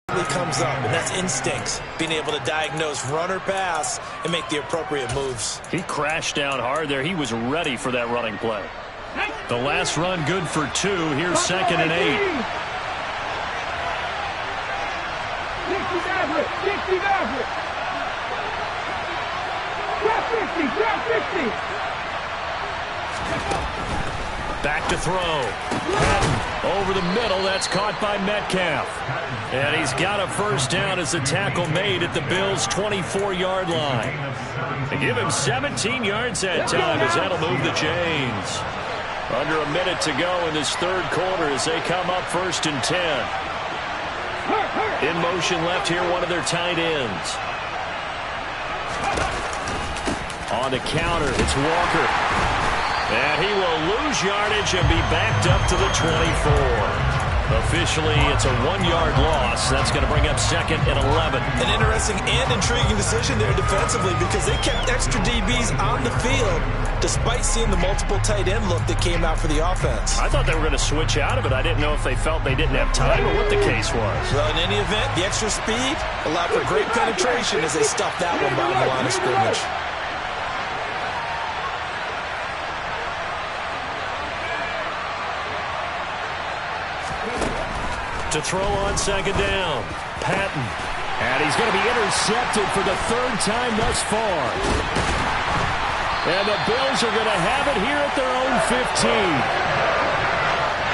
Speaker 5: it comes up, and that's instincts. Being able to diagnose run or pass and make the appropriate moves.
Speaker 1: He crashed down hard there. He was ready for that running play. The last run good for 2. Here's 2nd and 8.
Speaker 2: 60 Maverick, 60 Maverick. Grab 50, grab 50.
Speaker 1: Back to throw. Patton over the middle. That's caught by Metcalf. And he's got a 1st down as the tackle made at the Bills' 24-yard line. They give him 17 yards that time as that'll move the chains.
Speaker 3: Under a minute to go in this third quarter as they come up 1st and 10. In motion left here, one of their tight ends. On the counter, it's Walker. And he will lose yardage and be backed up to the 24. Officially, it's a 1-yard loss. That's going to bring up 2nd and 11.
Speaker 4: An interesting and intriguing decision there defensively because they kept extra DBs on the field despite seeing the multiple tight end look that came out for the offense.
Speaker 3: I thought they were going to switch out of it. I didn't know if they felt they didn't have time or what the case was.
Speaker 4: Well, in any event, the extra speed allowed for great penetration as they stuffed that one behind the line of scrimmage.
Speaker 3: To throw on 2nd down. Patton. And he's going to be intercepted for the 3rd time thus far. And the Bills are going to have it here at their own 15.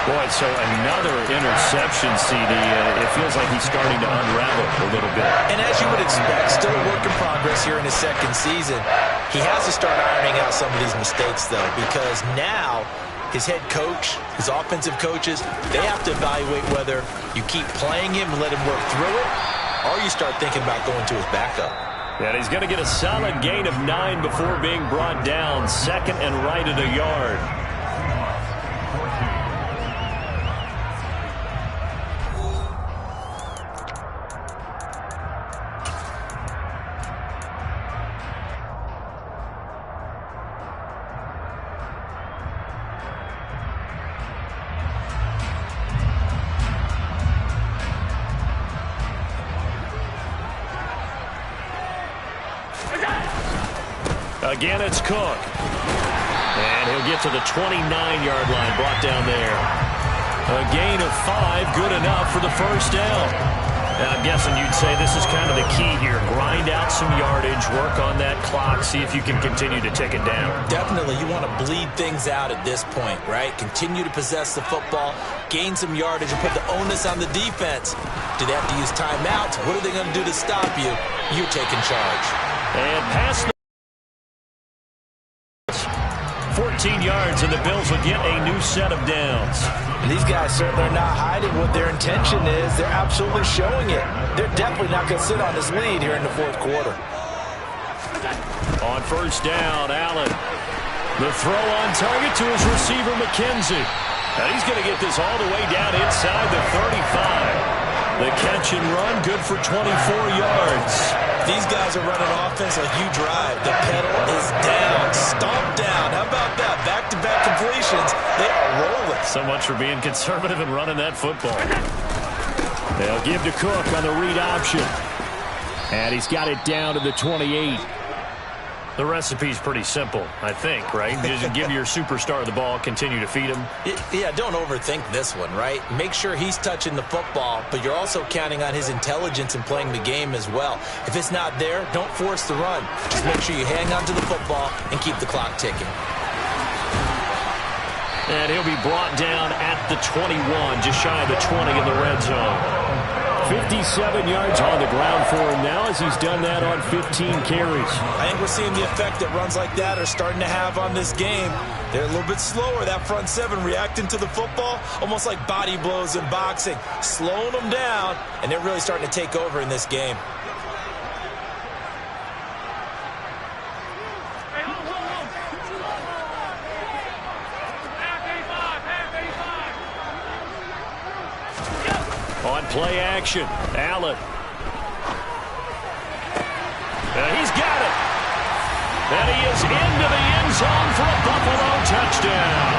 Speaker 3: Boy, so another interception, CD. It feels like he's starting to unravel a little bit.
Speaker 4: And as you would expect, still a work in progress here in his 2nd season. He has to start ironing out some of these mistakes, though, because now his head coach, his offensive coaches, they have to evaluate whether you keep playing him and let him work through it, or you start thinking about going to his backup.
Speaker 3: And he's going to get a solid gain of 9 before being brought down. 2nd and right at a yard. Again, it's Cook. And he'll get to the 29-yard line, brought down there. A gain of 5, good enough for the 1st down. And I'm guessing you'd say this is kind of the key here. Grind out some yardage, work on that clock, see if you can continue to take it down.
Speaker 4: Definitely, you want to bleed things out at this point, right? Continue to possess the football, gain some yardage, and put the onus on the defense. Do they have to use timeouts? What are they going to do to stop you? You're taking charge.
Speaker 3: And pass the 14 yards, and the Bills will get a new set of downs.
Speaker 5: And these guys certainly are not hiding what their intention is. They're absolutely showing it. They're definitely not going to sit on this lead here in the 4th quarter.
Speaker 3: On 1st down, Allen. The throw on target to his receiver, McKenzie. And he's going to get this all the way down inside the 35. The catch and run, good for 24 yards.
Speaker 4: These guys are running offense like you drive. The pedal is down, stomped down. How about that? Back-to-back completions. They are rolling.
Speaker 3: So much for being conservative and running that football. They'll give to Cook on the read option. And he's got it down to the 28. The recipe's pretty simple, I think, right? Just give your superstar the ball, continue to feed him.
Speaker 4: Yeah, don't overthink this one, right? Make sure he's touching the football, but you're also counting on his intelligence in playing the game as well. If it's not there, don't force the run. Just make sure you hang on to the football and keep the clock ticking.
Speaker 3: And he'll be brought down at the 21, just shy of the 20 in the red zone. 57 yards on the ground for him now as he's done that on 15 carries.
Speaker 4: I think we're seeing the effect that runs like that are starting to have on this game. They're a little bit slower, that front 7, reacting to the football, almost like body blows in boxing, slowing them down, and they're really starting to take over in this game.
Speaker 3: On play action, Allen. He's got it. And he is into the end zone for a Buffalo touchdown.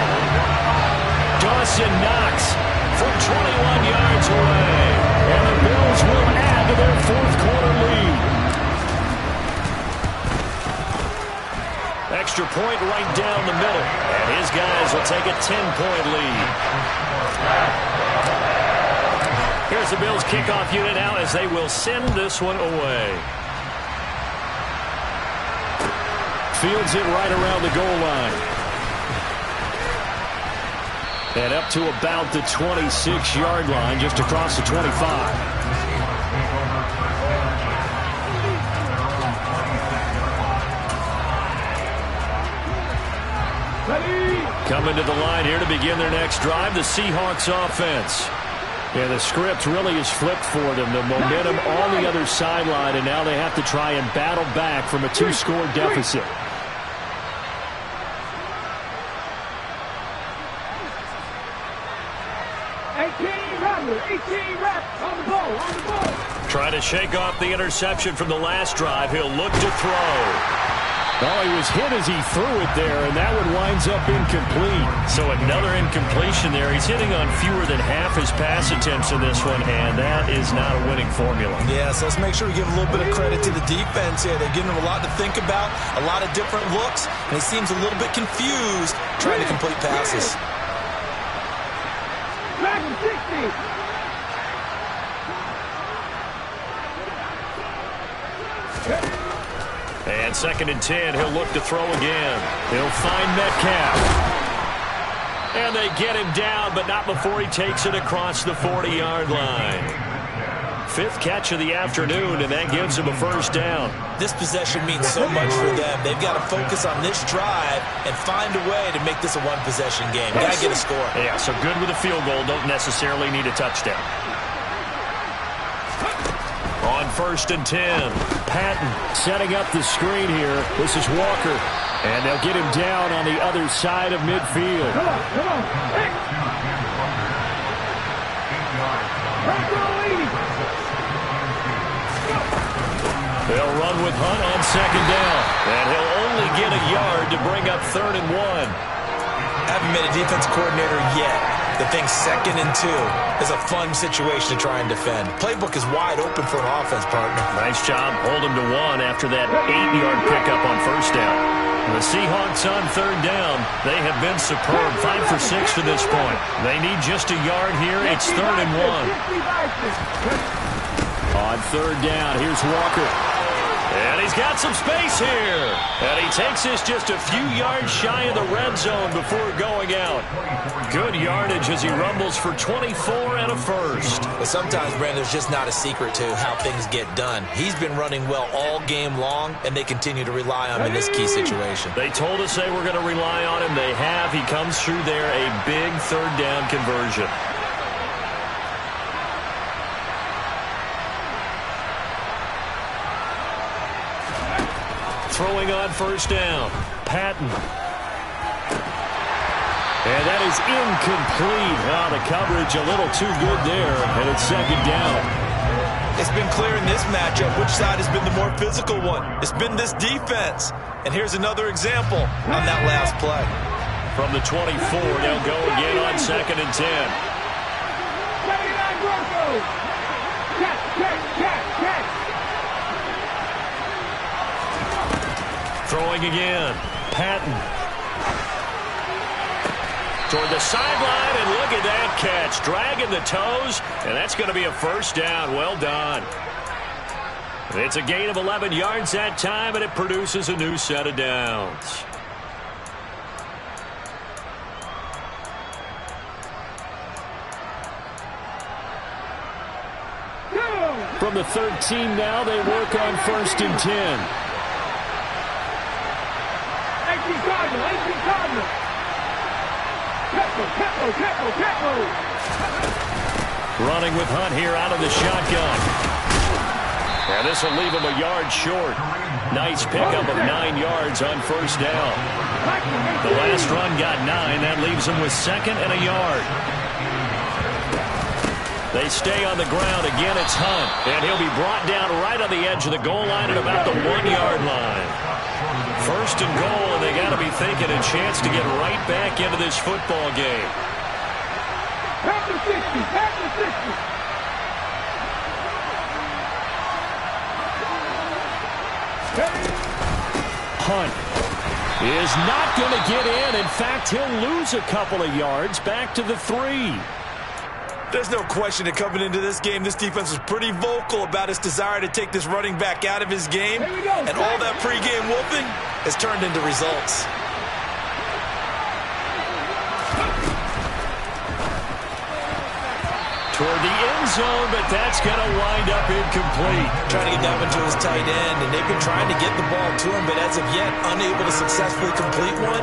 Speaker 3: Dawson Knox from 21 yards away. And the Bills will add to their 4th quarter lead. Extra point right down the middle. And his guys will take a 10-point lead. Here's the Bills kickoff unit now as they will send this one away. Fields it right around the goal line. And up to about the 26-yard line, just across the 25.
Speaker 1: Coming to the line here to begin their next drive, the Seahawks offense. And the script really is flipped for them. The momentum on the other sideline, and now they have to try and battle back from a 2-score deficit. Trying to shake off the interception from the last drive. He'll look to throw. Oh, he was hit as he threw it there, and that one winds up incomplete. So another incompletion there. He's hitting on fewer than half his pass attempts in this one, and that is not a winning formula.
Speaker 4: Yeah, so let's make sure we give a little bit of credit to the defense here. They're giving him a lot to think about, a lot of different looks, and he seems a little bit confused trying to complete passes.
Speaker 1: And 2nd and 10, he'll look to throw again. He'll find Metcalf. And they get him down, but not before he takes it across the 40-yard line. 5th catch of the afternoon, and that gives him a first down.
Speaker 4: This possession means so much for them. They've got to focus on this drive and find a way to make this a one-possession game. Got to get a score.
Speaker 1: Yeah, so good with a field goal. Don't necessarily need a touchdown. On 1st and 10, Patton setting up the screen here. This is Walker, and they'll get him down on the other side of midfield.
Speaker 2: Come on.
Speaker 1: They'll run with Hunt on 2nd down, and he'll only get a yard to bring up 3rd and 1.
Speaker 4: Haven't been a defense coordinator yet. The thing 2nd and 2 is a fun situation to try and defend. Playbook is wide open for an offense, partner.
Speaker 1: Nice job. Hold him to 1 after that 8-yard pickup on 1st down. The Seahawks on 3rd down. They have been superb. 5 for 6 to this point. They need just a yard here. It's 3rd and 1. On 3rd down, here's Walker. And he's got some space here. And he takes this just a few yards shy of the red zone before going out. Good yardage as he rumbles for 24 and a first.
Speaker 4: But sometimes, Brandon, there's just not a secret to how things get done. He's been running well all game long, and they continue to rely on him in this key situation.
Speaker 1: They told us they were going to rely on him. They have. He comes through there, a big 3rd down conversion. Throwing on 1st down, Patton. And that is incomplete. Oh, the coverage a little too good there, and it's 2nd down.
Speaker 4: It's been clear in this matchup which side has been the more physical one. It's been this defense. And here's another example on that last play.
Speaker 1: From the 24, they'll go again on 2nd and 10. Throwing again, Patton. Toward the sideline, and look at that catch. Dragging the toes, and that's going to be a first down. Well done. It's a gain of 11 yards that time, and it produces a new set of downs. From the 13 now, they work on 1st and 10. Running with Hunt here out of the shotgun. And this will leave him a yard short. Nice pickup of 9 yards on 1st down. The last run got 9. That leaves him with 2nd and a yard. They stay on the ground. Again, it's Hunt. And he'll be brought down right on the edge of the goal line at about the 1-yard line. 1st and goal, and they got to be thinking a chance to get right back into this football game. Hunt is not going to get in. In fact, he'll lose a couple of yards back to the 3.
Speaker 4: There's no question that coming into this game, this defense was pretty vocal about its desire to take this running back out of his game. And all that pregame whooping has turned into results.
Speaker 1: Toward the end zone, but that's going to wind up incomplete.
Speaker 4: Trying to get that one to his tight end, and they've been trying to get the ball to him, but as of yet, unable to successfully complete one.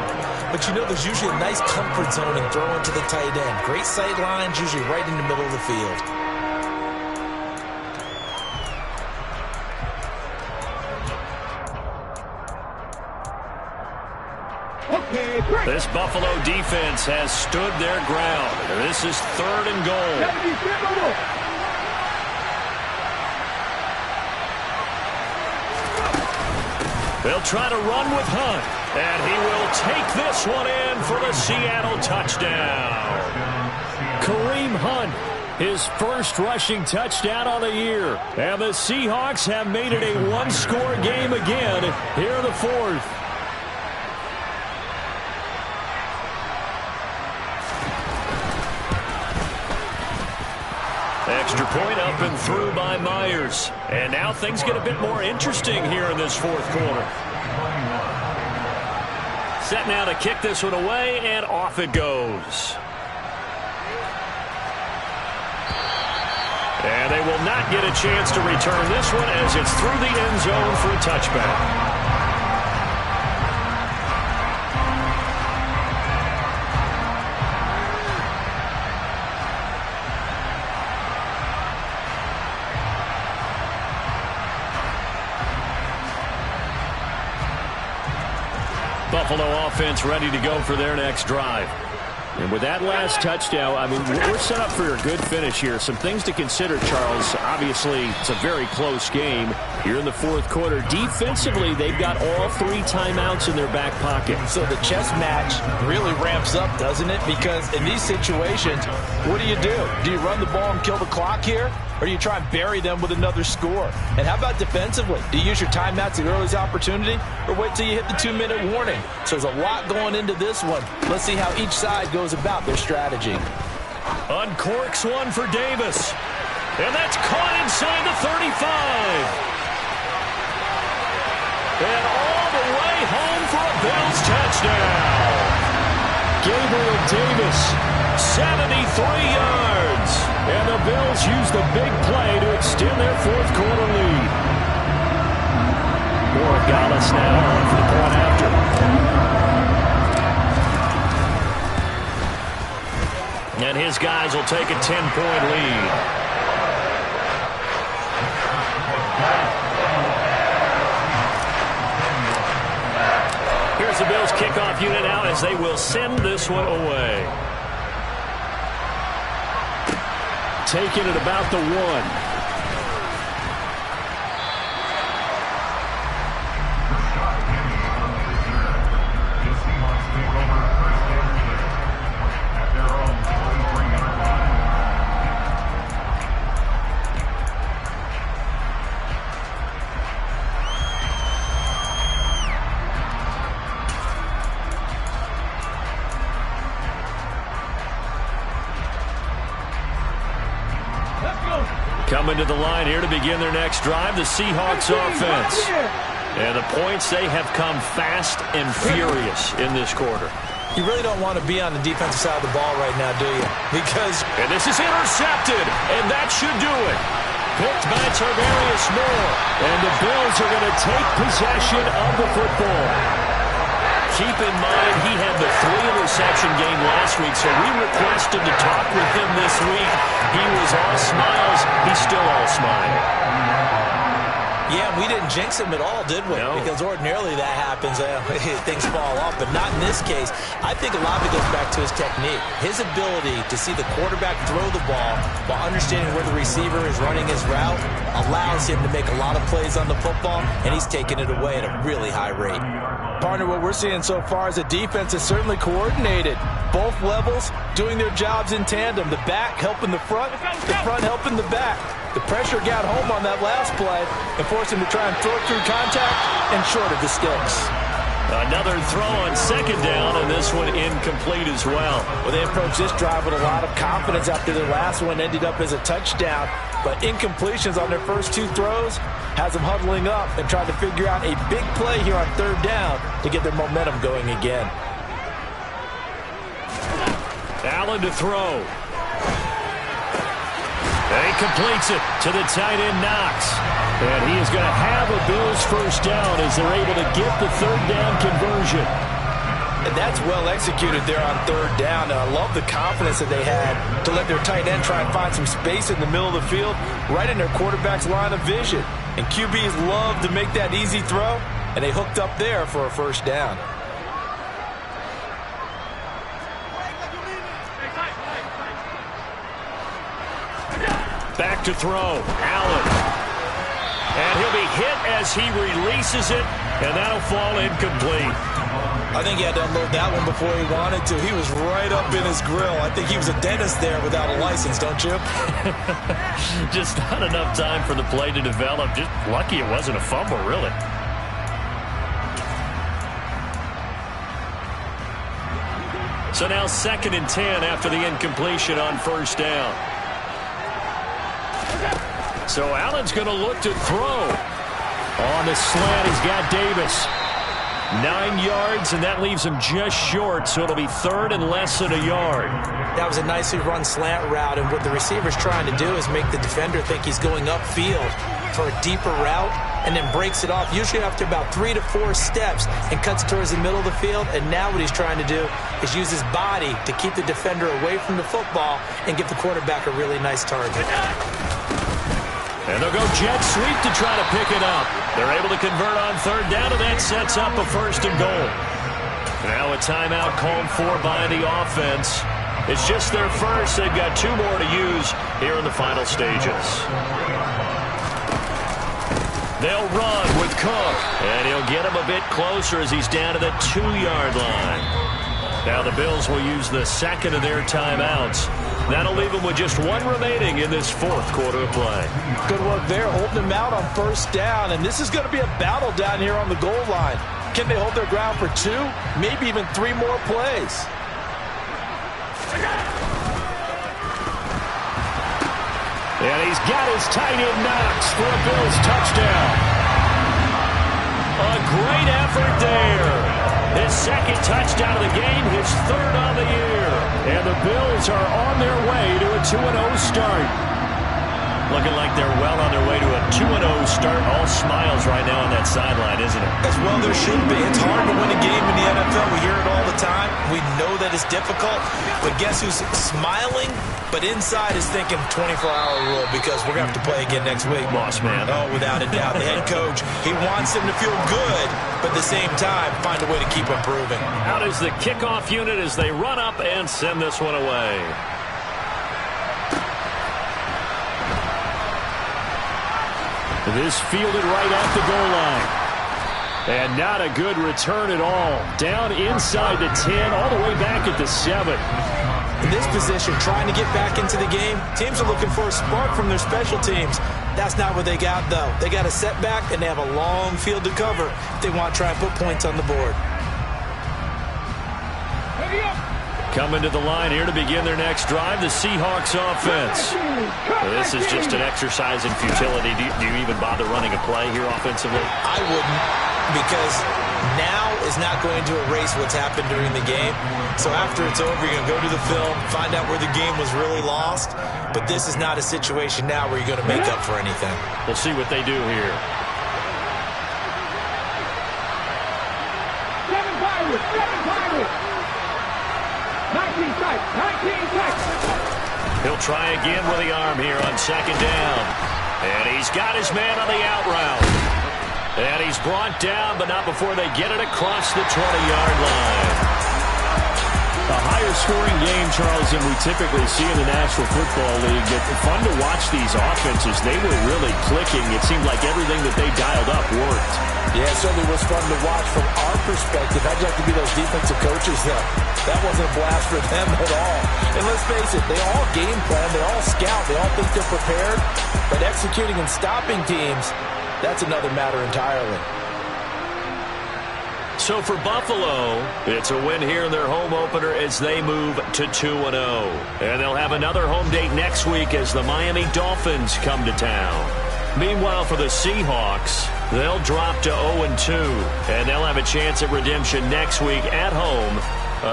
Speaker 4: but you know there's usually a nice comfort zone in throwing to the tight end. Great sight lines, usually right in the middle of the field.
Speaker 2: Okay, break.
Speaker 1: This Buffalo defense has stood their ground. This is 3rd and goal.
Speaker 2: 77.
Speaker 1: They'll try to run with Hunt, and he will take this one in for the Seattle touchdown. Kareem Hunt, his first rushing touchdown on the year. And the Seahawks have made it a one-score game again here in the 4th. Extra point up and through by Myers. And now things get a bit more interesting here in this 4th quarter. Set now to kick this one away, and off it goes. And they will not get a chance to return this one as it's through the end zone for a touchback. Buffalo offense ready to go for their next drive. And with that last touchdown, I mean, we're set up for a good finish here. Some things to consider, Charles. Obviously, it's a very close game here in the 4th quarter. Defensively, they've got all 3 timeouts in their back pocket.
Speaker 5: So the chess match really ramps up, doesn't it? Because in these situations, what do? Do you run the ball and kill the clock here? Or do you try and bury them with another score? And how about defensively? Do you use your timeouts at the earliest opportunity? Or wait till you hit the 2-minute warning? So there's a lot going into this one. Let's see how each side goes about their strategy.
Speaker 1: Uncorks one for Davis. And that's caught inside the 35. And all the way home for a Bills touchdown. Gabriel Davis, 73 yards. And the Bills use the big play to extend their 4th quarter lead. Borregales now on for the point after. And his guys will take a 10-point lead. Here's the Bills kickoff unit out as they will send this one away. Taking it about the 1. Coming to the line here to begin their next drive, the Seahawks offense. And the points, they have come fast and furious in this quarter.
Speaker 4: You really don't want to be on the defensive side of the ball right now, do you? Because...
Speaker 1: And this is intercepted, and that should do it. Picked by Tarvarius Moore. And the Bills are going to take possession of the football. Keep in mind, he had the 3-interception game last week, so we requested to talk with him this week. He was all smiles. He's still all smile.
Speaker 4: Yeah, we didn't jinx him at all, did we?
Speaker 1: No.
Speaker 4: Because ordinarily that happens. Things fall off, but not in this case. I think a lot of it goes back to his technique. His ability to see the quarterback throw the ball while understanding where the receiver is running his route allows him to make a lot of plays on the football, and he's taking it away at a really high rate.
Speaker 5: Partner, what we're seeing so far is the defense is certainly coordinated. Both levels doing their jobs in tandem. The back helping the front helping the back. The pressure got home on that last play and forced him to try and throw it through contact and short of the sticks.
Speaker 1: Another throw on 2nd down, and this one incomplete as well.
Speaker 5: Well, they approached this drive with a lot of confidence after their last one ended up as a touchdown. But incompletions on their first 2 throws has them huddling up and trying to figure out a big play here on 3rd down to get their momentum going again.
Speaker 1: Allen to throw. And he completes it to the tight end, Knox. And he is going to have a Bills first down as they're able to get the 3rd down conversion.
Speaker 5: And that's well executed there on third down. And I love the confidence that they had to let their tight end try and find some space in the middle of the field, right in their quarterback's line of vision. And QBs love to make that easy throw, and they hooked up there for a first down.
Speaker 1: Back to throw. Allen. And he'll be hit as he releases it, and that'll fall incomplete.
Speaker 4: I think he had to unload that one before he wanted to. He was right up in his grill. I think he was a dentist there without a license, don't you?
Speaker 1: Just not enough time for the play to develop. Just lucky it wasn't a fumble, really. So now 2nd and 10 after the incompletion on first down. So Allen's going to look to throw. On the slant, he's got Davis. 9 yards, and that leaves him just short, so it'll be 3rd and less than a yard.
Speaker 5: That was a nicely run slant route, and what the receiver's trying to do is make the defender think he's going upfield for a deeper route, and then breaks it off, usually after about 3 to 4 steps, and cuts towards the middle of the field. And now what he's trying to do is use his body to keep the defender away from the football and give the quarterback a really nice target.
Speaker 1: And they'll go jet sweep to try to pick it up. They're able to convert on third down, and that sets up a 1st and goal. Now a timeout called for by the offense. It's just their first. They've got 2 more to use here in the final stages. They'll run with Cook, and he'll get him a bit closer as he's down to the 2-yard line. Now the Bills will use the 2nd of their timeouts. That'll leave them with just 1 remaining in this 4th quarter of play.
Speaker 5: Good work there, holding them out on first down. And this is going to be a battle down here on the goal line. Can they hold their ground for 2, maybe even 3 more plays?
Speaker 1: And he's got his tight end Knox for a Bills touchdown. A great effort there. His 2nd touchdown of the game, his 3rd on the year. And the Bills are on their way to a 2-0 start. Looking like they're well on their way to a 2-0 start. All smiles right now on that sideline, isn't it?
Speaker 4: As well there should be. It's hard to win a game in the NFL. We hear it all the time. We know that it's difficult. But guess who's smiling? But inside is thinking 24-hour rule because we're going to have to play again next week.
Speaker 1: Boss man.
Speaker 4: Oh, without a doubt. The head coach, he wants them to feel good, but at the same time, find a way to keep improving.
Speaker 1: Out is the kickoff unit as they run up and send this one away. This fielded right at the goal line. And not a good return at all. Down inside the 10, all the way back at the 7.
Speaker 5: In this position, trying to get back into the game, teams are looking for a spark from their special teams. That's not what they got, though. They got a setback, and they have a long field to cover if they want to try and put points on the board.
Speaker 1: Coming to the line here to begin their next drive, the Seahawks offense. This is just an exercise in futility. Do you even bother running a play here offensively?
Speaker 4: I wouldn't, because now is not going to erase what's happened during the game. So after it's over, you're going to go to the film, find out where the game was really lost. But this is not a situation now where you're going to make up for anything.
Speaker 1: We'll see what they do here.
Speaker 2: 7-5. 19 strikes.
Speaker 1: He'll try again with the arm here on 2nd down. And he's got his man on the out route. And he's brought down, but not before they get it across the 20-yard line. A higher scoring game, Charles, than we typically see in the National Football League. It's fun to watch these offenses. They were really clicking. It seemed like everything that they dialed up worked.
Speaker 5: Yeah, it certainly was fun to watch from our perspective. I'd like to be those defensive coaches, though. That wasn't a blast for them at all. And let's face it, they all game plan, they all scout, they all think they're prepared. But executing and stopping teams, that's another matter entirely.
Speaker 1: So for Buffalo, it's a win here in their home opener as they move to 2-0. And they'll have another home date next week as the Miami Dolphins come to town. Meanwhile, for the Seahawks, they'll drop to 0-2. And they'll have a chance at redemption next week at home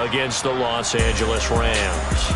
Speaker 1: against the Los Angeles Rams.